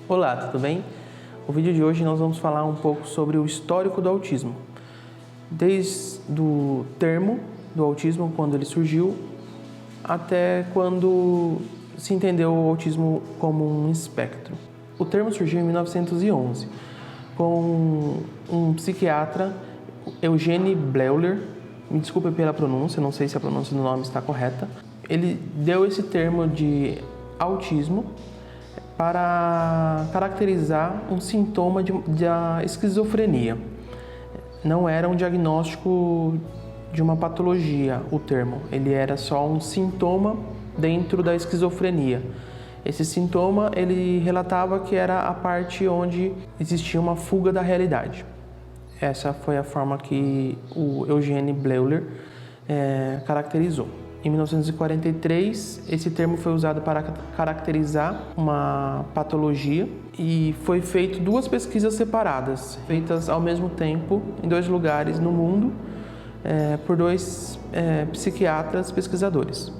Olá, tudo bem? No vídeo de hoje nós vamos falar um pouco sobre o histórico do autismo. Desde o termo do autismo, quando ele surgiu, até quando se entendeu o autismo como um espectro. O termo surgiu em 1911, com um psiquiatra, Eugene Bleuler. Me desculpe pela pronúncia, não sei se a pronúncia do nome está correta. Ele deu esse termo de autismo para caracterizar um sintoma da esquizofrenia. Não era um diagnóstico de uma patologia, o termo. Ele era só um sintoma dentro da esquizofrenia. Esse sintoma, ele relatava que era a parte onde existia uma fuga da realidade. Essa foi a forma que o Eugene Bleuler caracterizou. Em 1943, esse termo foi usado para caracterizar uma patologia e foi feito duas pesquisas separadas, feitas ao mesmo tempo em dois lugares no mundo, por dois psiquiatras pesquisadores.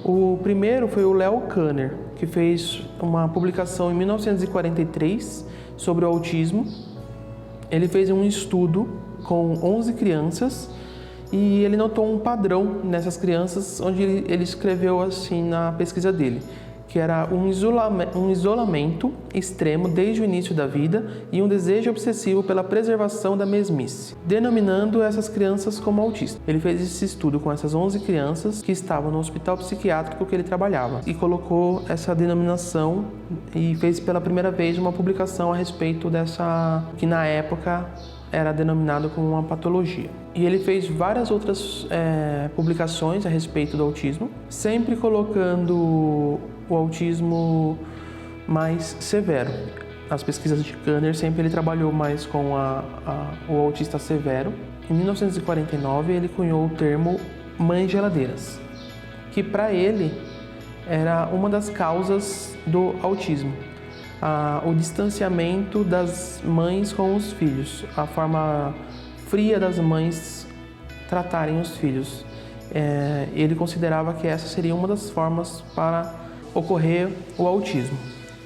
O primeiro foi o Leo Kanner, que fez uma publicação em 1943 sobre o autismo. Ele fez um estudo com 11 crianças e ele notou um padrão nessas crianças, onde ele escreveu assim na pesquisa dele, que era um isolamento extremo desde o início da vida e um desejo obsessivo pela preservação da mesmice, denominando essas crianças como autistas. Ele fez esse estudo com essas 11 crianças que estavam no hospital psiquiátrico que ele trabalhava e colocou essa denominação e fez pela primeira vez uma publicação a respeito dessa, que na época era denominado como uma patologia. E ele fez várias outras publicações a respeito do autismo, sempre colocando o autismo mais severo. Nas pesquisas de Kanner, sempre ele trabalhou mais com o autista severo. Em 1949, ele cunhou o termo mães geladeiras, que para ele era uma das causas do autismo. O distanciamento das mães com os filhos, a forma fria das mães tratarem os filhos. Ele considerava que essa seria uma das formas para ocorrer o autismo.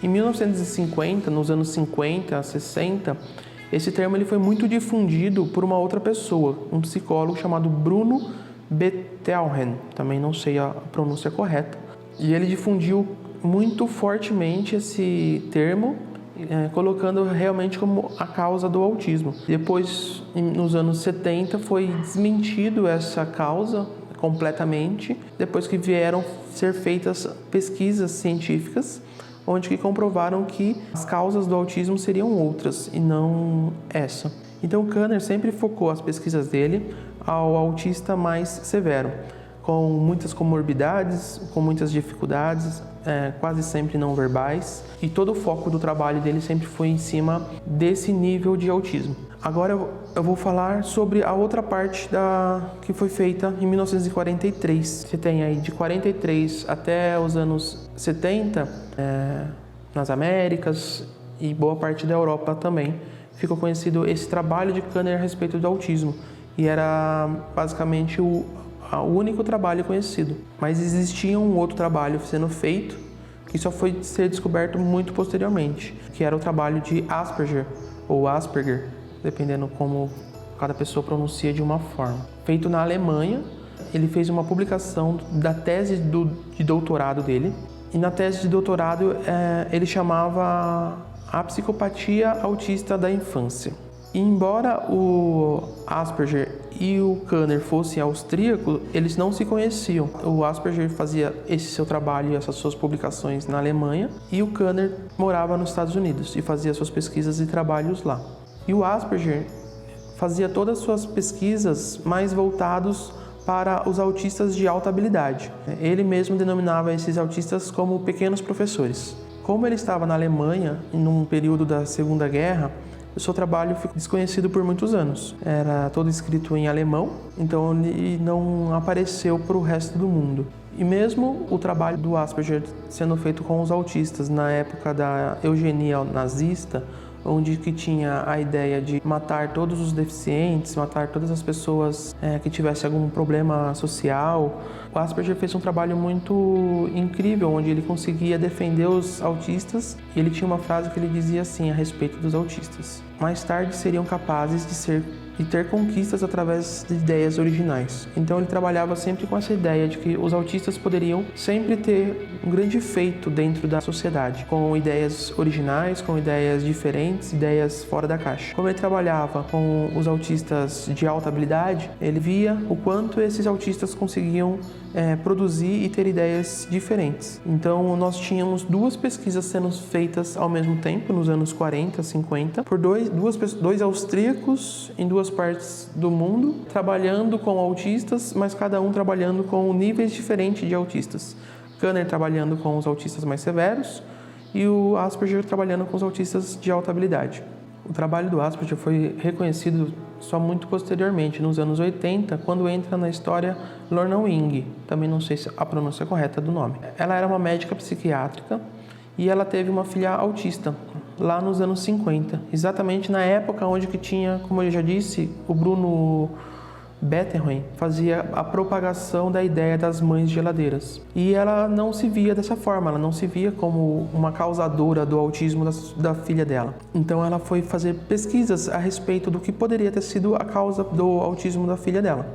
Em 1950, nos anos 50, 60, esse termo ele foi muito difundido por uma outra pessoa, um psicólogo chamado Bruno Bettelheim, também não sei a pronúncia correta, e ele difundiu muito fortemente esse termo, colocando realmente como a causa do autismo. Depois, nos anos 70, foi desmentido essa causa completamente, depois que vieram ser feitas pesquisas científicas, onde que comprovaram que as causas do autismo seriam outras e não essa. Então, Kanner sempre focou as pesquisas dele ao autista mais severo, com muitas comorbidades, com muitas dificuldades, quase sempre não verbais, e todo o foco do trabalho dele sempre foi em cima desse nível de autismo. Agora eu vou falar sobre a outra parte que foi feita em 1943. Você tem aí de 43 até os anos 70, nas Américas e boa parte da Europa também, ficou conhecido esse trabalho de Kanner a respeito do autismo, e era basicamente o único trabalho conhecido. Mas existia um outro trabalho sendo feito que só foi ser descoberto muito posteriormente, que era o trabalho de Asperger, ou Asperger, dependendo como cada pessoa pronuncia de uma forma. Feito na Alemanha, ele fez uma publicação da tese de doutorado dele, e na tese de doutorado ele chamava a psicopatia autista da infância. E embora o Asperger e o Kanner fossem austríacos, eles não se conheciam. O Asperger fazia esse seu trabalho e essas suas publicações na Alemanha, e o Kanner morava nos Estados Unidos e fazia suas pesquisas e trabalhos lá. E o Asperger fazia todas as suas pesquisas mais voltados para os autistas de alta habilidade. Ele mesmo denominava esses autistas como pequenos professores. Como ele estava na Alemanha, num período da Segunda Guerra, o seu trabalho ficou desconhecido por muitos anos. Era todo escrito em alemão, então ele não apareceu para o resto do mundo. E mesmo o trabalho do Asperger sendo feito com os autistas na época da eugenia nazista, onde que tinha a ideia de matar todos os deficientes, matar todas as pessoas que tivessem algum problema social. O Asperger fez um trabalho muito incrível, onde ele conseguia defender os autistas, e ele tinha uma frase que ele dizia assim a respeito dos autistas: mais tarde seriam capazes de ter conquistas através de ideias originais. Então ele trabalhava sempre com essa ideia de que os autistas poderiam sempre ter um grande feito dentro da sociedade, com ideias originais, com ideias diferentes, ideias fora da caixa. Como ele trabalhava com os autistas de alta habilidade, ele via o quanto esses autistas conseguiam produzir e ter ideias diferentes. Então nós tínhamos 2 pesquisas sendo feitas ao mesmo tempo, nos anos 40, 50, por dois austríacos em 2 partes do mundo, trabalhando com autistas, mas cada um trabalhando com níveis diferentes de autistas. Kanner trabalhando com os autistas mais severos e o Asperger trabalhando com os autistas de alta habilidade. O trabalho do Asperger foi reconhecido só muito posteriormente, nos anos 80, quando entra na história Lorna Wing, também não sei se a pronúncia é correta do nome. Ela era uma médica psiquiátrica e ela teve uma filha autista lá nos anos 50, exatamente na época onde que tinha, como eu já disse, o Bruno Bettelheim fazia a propagação da ideia das mães geladeiras. E ela não se via dessa forma, ela não se via como uma causadora do autismo da filha dela. Então ela foi fazer pesquisas a respeito do que poderia ter sido a causa do autismo da filha dela.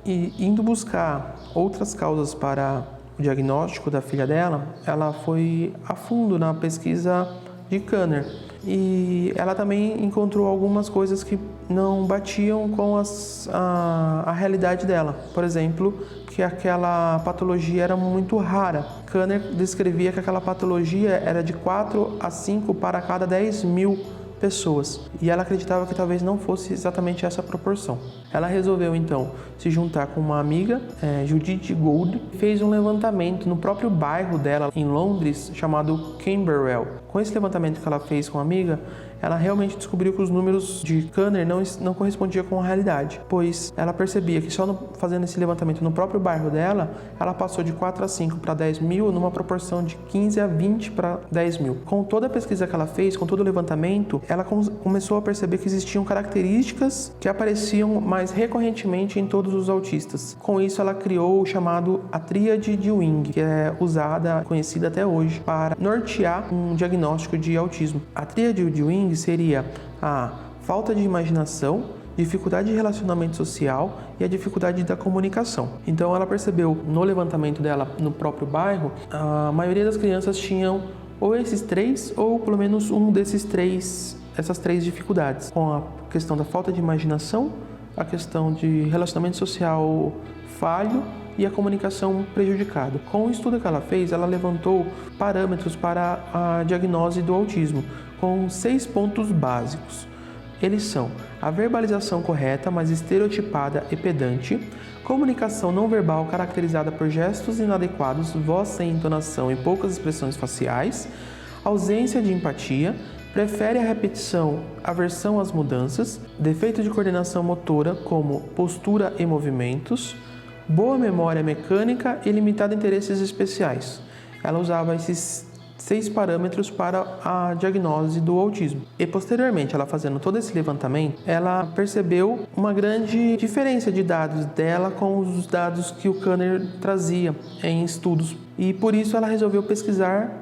E indo buscar outras causas para o diagnóstico da filha dela, ela foi a fundo na pesquisa de Kanner. E ela também encontrou algumas coisas que não batiam com a realidade dela. Por exemplo, que aquela patologia era muito rara. Kanner descrevia que aquela patologia era de 4 a 5 para cada 10 mil pessoas. E ela acreditava que talvez não fosse exatamente essa proporção. Ela resolveu, então, se juntar com uma amiga, Judith Gould, e fez um levantamento no próprio bairro dela, em Londres, chamado Camberwell. Com esse levantamento que ela fez com a amiga, ela realmente descobriu que os números de Kanner não correspondiam com a realidade, pois ela percebia que só fazendo esse levantamento no próprio bairro dela, ela passou de 4 a 5 para 10 mil numa proporção de 15 a 20 para 10 mil. Com toda a pesquisa que ela fez, com todo o levantamento, ela começou a perceber que existiam características que apareciam mais recorrentemente em todos os autistas. Com isso, ela criou o chamado a tríade de Wing, que é conhecida até hoje, para nortear um diagnóstico de autismo. A tríade de Wing seria a falta de imaginação, dificuldade de relacionamento social e a dificuldade da comunicação. Então ela percebeu no levantamento dela no próprio bairro, a maioria das crianças tinham ou esses 3 ou pelo menos um essas 3 dificuldades, com a questão da falta de imaginação, a questão de relacionamento social falho e a comunicação prejudicada. Com o estudo que ela fez, ela levantou parâmetros para a diagnose do autismo, com 6 pontos básicos. Eles são a verbalização correta, mas estereotipada e pedante, comunicação não verbal caracterizada por gestos inadequados, voz sem entonação e poucas expressões faciais, ausência de empatia, prefere a repetição, aversão às mudanças, defeito de coordenação motora como postura e movimentos, boa memória mecânica e limitado a interesses especiais. Ela usava esses 6 parâmetros para a diagnose do autismo. E posteriormente, ela fazendo todo esse levantamento, ela percebeu uma grande diferença de dados dela com os dados que o Kanner trazia em estudos. E por isso ela resolveu pesquisar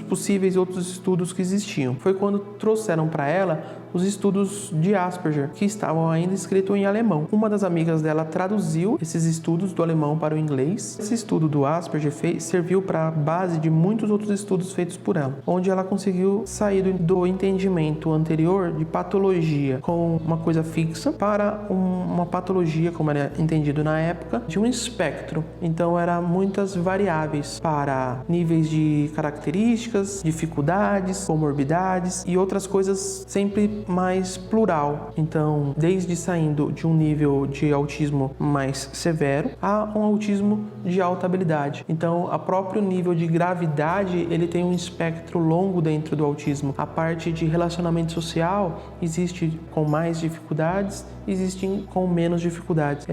possíveis outros estudos que existiam. Foi quando trouxeram para ela os estudos de Asperger, que estavam ainda escritos em alemão. Uma das amigas dela traduziu esses estudos do alemão para o inglês. Esse estudo do Asperger serviu para base de muitos outros estudos feitos por ela, onde ela conseguiu sair do entendimento anterior de patologia com uma coisa fixa para uma patologia, como era entendido na época, de um espectro. Então, eram muitas variáveis para níveis de características, dificuldades, comorbidades e outras coisas sempre mais plural. Então, desde saindo de um nível de autismo mais severo a um autismo de alta habilidade. Então, a próprio nível de gravidade, ele tem um espectro longo dentro do autismo. A parte de relacionamento social existe com mais dificuldades existem com menos dificuldades.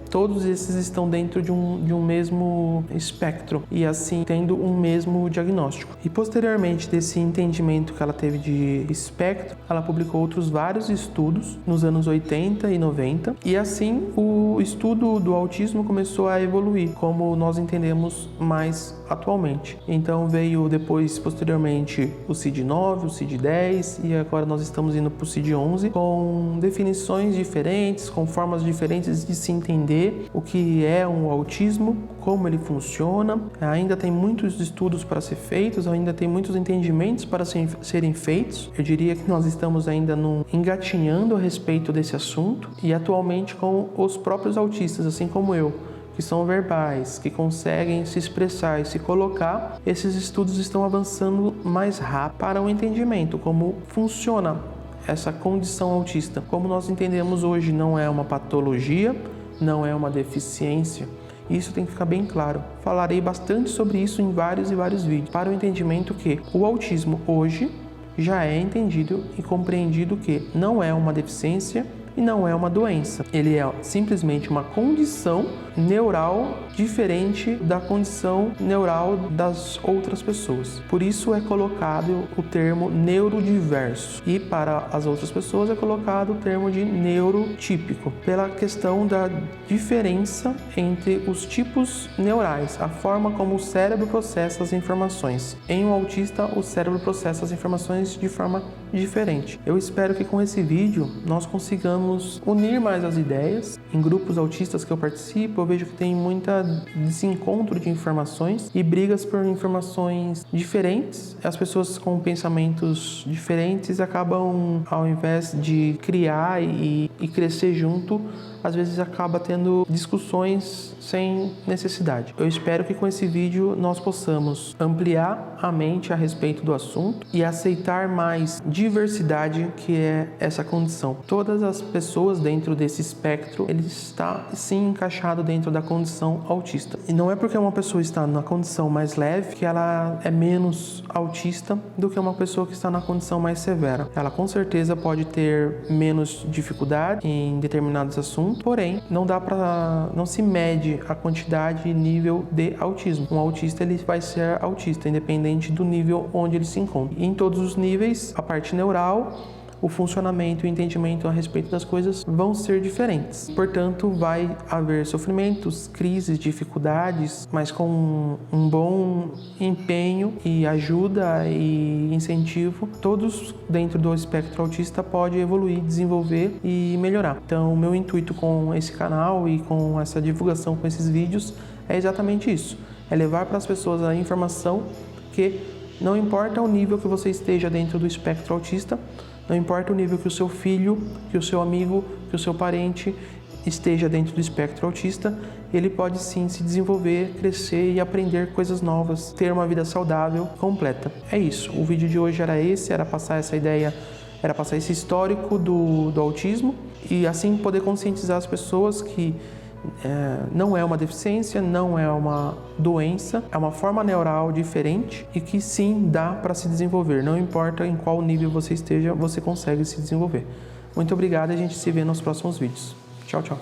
Todos esses estão dentro de um mesmo espectro e assim tendo um mesmo diagnóstico. E posteriormente desse entendimento que ela teve de espectro, ela publicou outros vários estudos nos anos 80 e 90 e assim o estudo do autismo começou a evoluir, como nós entendemos mais atualmente. Então veio depois, posteriormente, o CID-9, o CID-10 e agora nós estamos indo para o CID-11 com definições diferentes, com formas diferentes de se entender o que é um autismo, como ele funciona. Ainda tem muitos estudos para ser feitos, ainda tem muitos entendimentos para serem feitos. Eu diria que nós estamos ainda engatinhando a respeito desse assunto e atualmente com os próprios autistas, assim como eu, que são verbais, que conseguem se expressar e se colocar, esses estudos estão avançando mais rápido para o entendimento, como funciona essa condição autista. Como nós entendemos hoje, não é uma patologia, não é uma deficiência. Isso tem que ficar bem claro. Falarei bastante sobre isso em vários e vários vídeos, para o entendimento que o autismo hoje já é entendido e compreendido que não é uma deficiência e não é uma doença. Ele é simplesmente uma condição neural diferente da condição neural das outras pessoas. Por isso é colocado o termo neurodiverso e para as outras pessoas é colocado o termo de neurotípico, pela questão da diferença entre os tipos neurais, a forma como o cérebro processa as informações. Em um autista, o cérebro processa as informações de forma diferente. Eu espero que com esse vídeo nós consigamos unir mais as ideias. Em grupos autistas que eu participo, eu vejo que tem muita desencontro de informações e brigas por informações diferentes. As pessoas com pensamentos diferentes acabam, ao invés de criar e crescer junto, às vezes acaba tendo discussões sem necessidade. Eu espero que com esse vídeo nós possamos ampliar a mente a respeito do assunto e aceitar mais diversidade, que é essa condição. Todas as pessoas dentro desse espectro, ele está sim encaixado dentro da condição autista. E não é porque uma pessoa está na condição mais leve que ela é menos autista do que uma pessoa que está na condição mais severa. Ela com certeza pode ter menos dificuldade em determinados assuntos, porém não se mede a quantidade e nível de autismo. Um autista ele vai ser autista independente do nível onde ele se encontra. E em todos os níveis, a parte neural, o funcionamento e o entendimento a respeito das coisas vão ser diferentes. Portanto, vai haver sofrimentos, crises, dificuldades, mas com um bom empenho e ajuda e incentivo, todos dentro do espectro autista podem evoluir, desenvolver e melhorar. Então, o meu intuito com esse canal e com essa divulgação com esses vídeos é exatamente isso. É levar para as pessoas a informação que não importa o nível que você esteja dentro do espectro autista, não importa o nível que o seu filho, que o seu amigo, que o seu parente esteja dentro do espectro autista, ele pode sim se desenvolver, crescer e aprender coisas novas, ter uma vida saudável, completa. É isso. O vídeo de hoje era esse, era passar essa ideia, era passar esse histórico do autismo e assim poder conscientizar as pessoas que não é uma deficiência, não é uma doença, é uma forma neural diferente e que sim dá para se desenvolver. Não importa em qual nível você esteja, você consegue se desenvolver. Muito obrigado e a gente se vê nos próximos vídeos. Tchau, tchau.